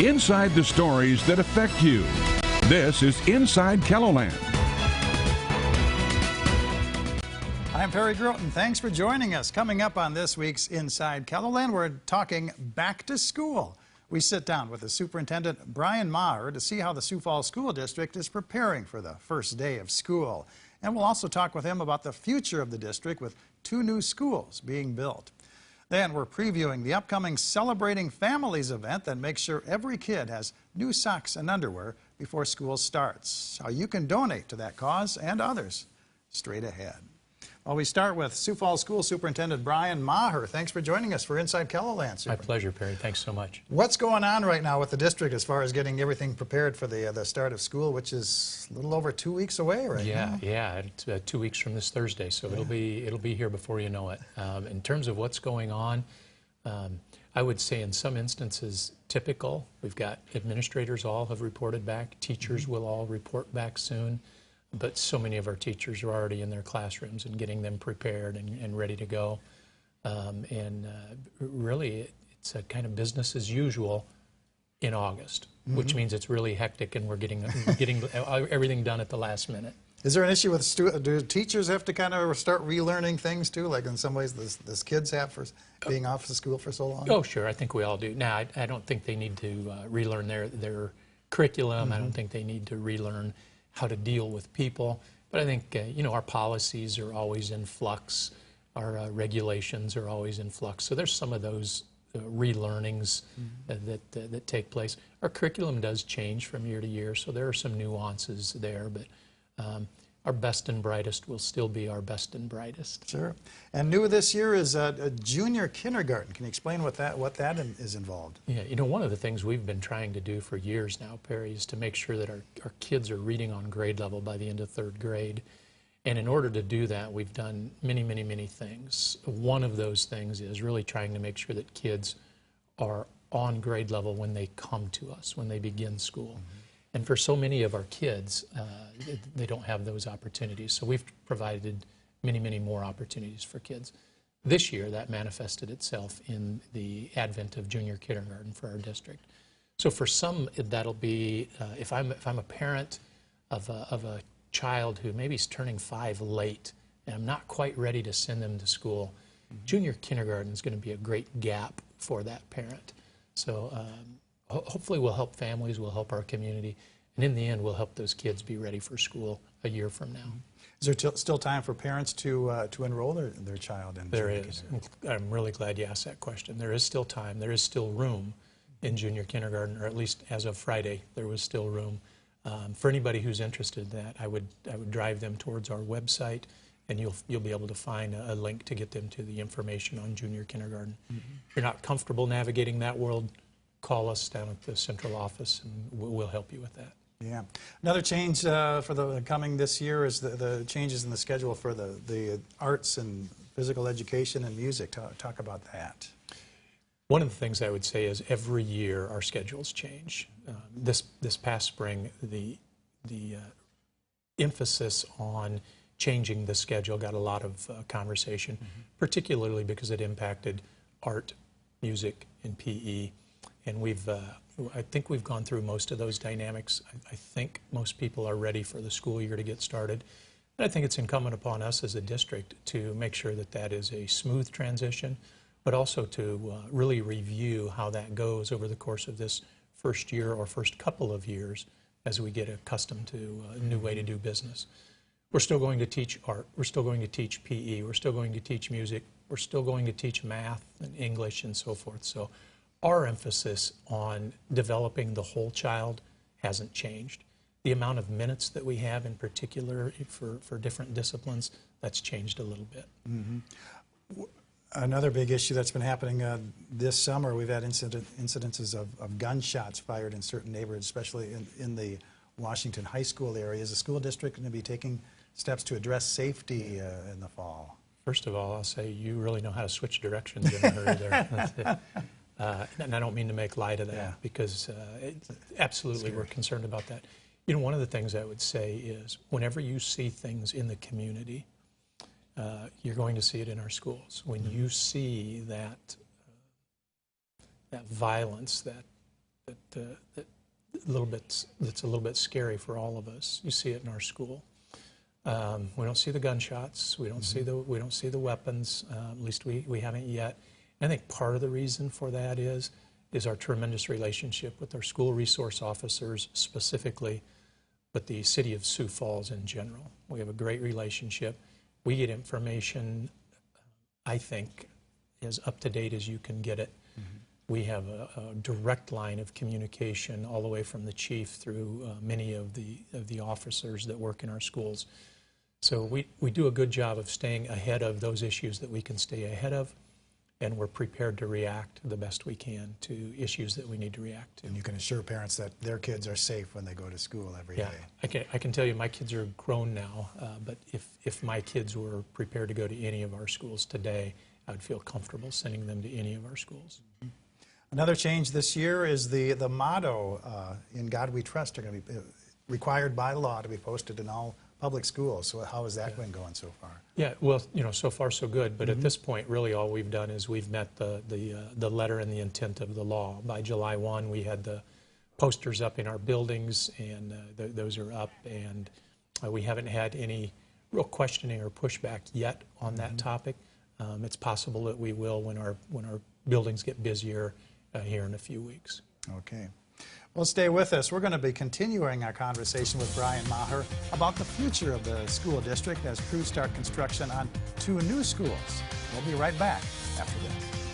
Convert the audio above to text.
Inside the stories that affect you. This is Inside KELOLAND. I'm Perry Groten. Thanks for joining us. Coming up on this week's Inside KELOLAND, we're talking back to school. We sit down with the superintendent, Brian Maher, to see how the Sioux Falls School District is preparing for the first day of school. And we'll also talk with him about the future of the district with 2 new schools being built. Then we're previewing the upcoming Celebrating Families event that makes sure every kid has new socks and underwear before school starts. How you can donate to that cause and others straight ahead. Well, we start with Sioux Falls School Superintendent Brian Maher. Thanks for joining us for Inside KELOLAND. My pleasure, Perry. Thanks so much. What's going on right now with the district as far as getting everything prepared for the start of school, which is a little over 2 weeks away right now? Yeah. It's 2 weeks from this Thursday, so it'll be here before you know it. In terms of what's going on, I would say in some instances typical. We've got administrators all have reported back. Teachers will all report back soon. But so many of our teachers are already in their classrooms and getting them prepared and ready to go. Really, it's a kind of business as usual in August, which means it's really hectic and we're getting everything done at the last minute. Is there an issue with do teachers have to kind of start relearning things too, like in some ways this kids have for being off to school for so long? Oh, sure. I think we all do. Now, I don't think they need to relearn their curriculum. I don't think they need to relearn how to deal with people. But I think, our policies are always in flux. Our regulations are always in flux. So there's some of those relearnings that take place. Our curriculum does change from year to year, so there are some nuances there. But our best and brightest will still be our best and brightest. Sure. And new this year is a junior kindergarten. Can you explain what that is involved? Yeah, one of the things we've been trying to do for years now, Perry, is to make sure that our kids are reading on grade level by the end of 3rd grade. And in order to do that, we've done many, many, many things. One of those things is really trying to make sure that kids are on grade level when they come to us, when they begin school. And for so many of our kids, they don't have those opportunities. So we've provided many, many more opportunities for kids. This year, that manifested itself in the advent of junior kindergarten for our district. So for some, that'll be, if I'm a parent of a child who maybe is turning 5 late, and I'm not quite ready to send them to school, junior kindergarten is going to be a great gap for that parent. So hopefully we'll help families, we'll help our community, and in the end we'll help those kids be ready for school a year from now. Is there still time for parents to enroll their child in There is. I'm really glad you asked that question. There is still time. There is still room in junior kindergarten, or at least as of Friday, there was still room. For anybody who's interested in that, I would drive them towards our website, and you'll be able to find a link to get them to the information on junior kindergarten. If you're not comfortable navigating that world, call us down at the central office, and we'll help you with that. Yeah. Another change for the coming this year is the changes in the schedule for the arts and physical education and music. Talk about that. One of the things I would say is every year our schedules change. This past spring, the emphasis on changing the schedule got a lot of conversation, particularly because it impacted art, music, and PE. And I think we've gone through most of those dynamics. I think most people are ready for the school year to get started. And I think it's incumbent upon us as a district to make sure that that is a smooth transition, but also to really review how that goes over the course of this first year or first couple of years as we get accustomed to a new way to do business. We're still going to teach art. We're still going to teach PE. We're still going to teach music. We're still going to teach math and English and so forth. So our emphasis on developing the whole child hasn't changed. The amount of minutes that we have in particular for different disciplines, that's changed a little bit. Another big issue that's been happening this summer, we've had incidences of gunshots fired in certain neighborhoods, especially in the Washington High School area. Is the school district going to be taking steps to address safety in the fall? First of all, I'll say you really know how to switch directions in a hurry there. And I don't mean to make light of that, because absolutely we're concerned about that. One of the things I would say is whenever you see things in the community, you're going to see it in our schools. When you see that violence, that that that's a little bit scary for all of us. You see it in our school. We don't see the gunshots. We don't see the weapons. At least we haven't yet. And I think part of the reason for that is our tremendous relationship with our school resource officers specifically, but the city of Sioux Falls in general. We have a great relationship. We get information, I think, as up to date as you can get it. We have a direct line of communication all the way from the chief through many of the officers that work in our schools. So we do a good job of staying ahead of those issues that we can stay ahead of, and we're prepared to react the best we can to issues that we need to react to. And you can assure parents that their kids are safe when they go to school every day. I can tell you my kids are grown now, but if my kids were prepared to go to any of our schools today, I would feel comfortable sending them to any of our schools. Another change this year is the motto, "In God We Trust," are going to be required by law to be posted in all public schools. So how has that been going so far? Yeah, well, so far so good. But at this point, really all we've done is we've met the letter and the intent of the law. By July 1, we had the posters up in our buildings, and those are up. And we haven't had any real questioning or pushback yet on that topic. It's possible that we will when our buildings get busier here in a few weeks. Okay. Well, stay with us. We're going to be continuing our conversation with Brian Maher about the future of the school district as crews start construction on 2 new schools. We'll be right back after this.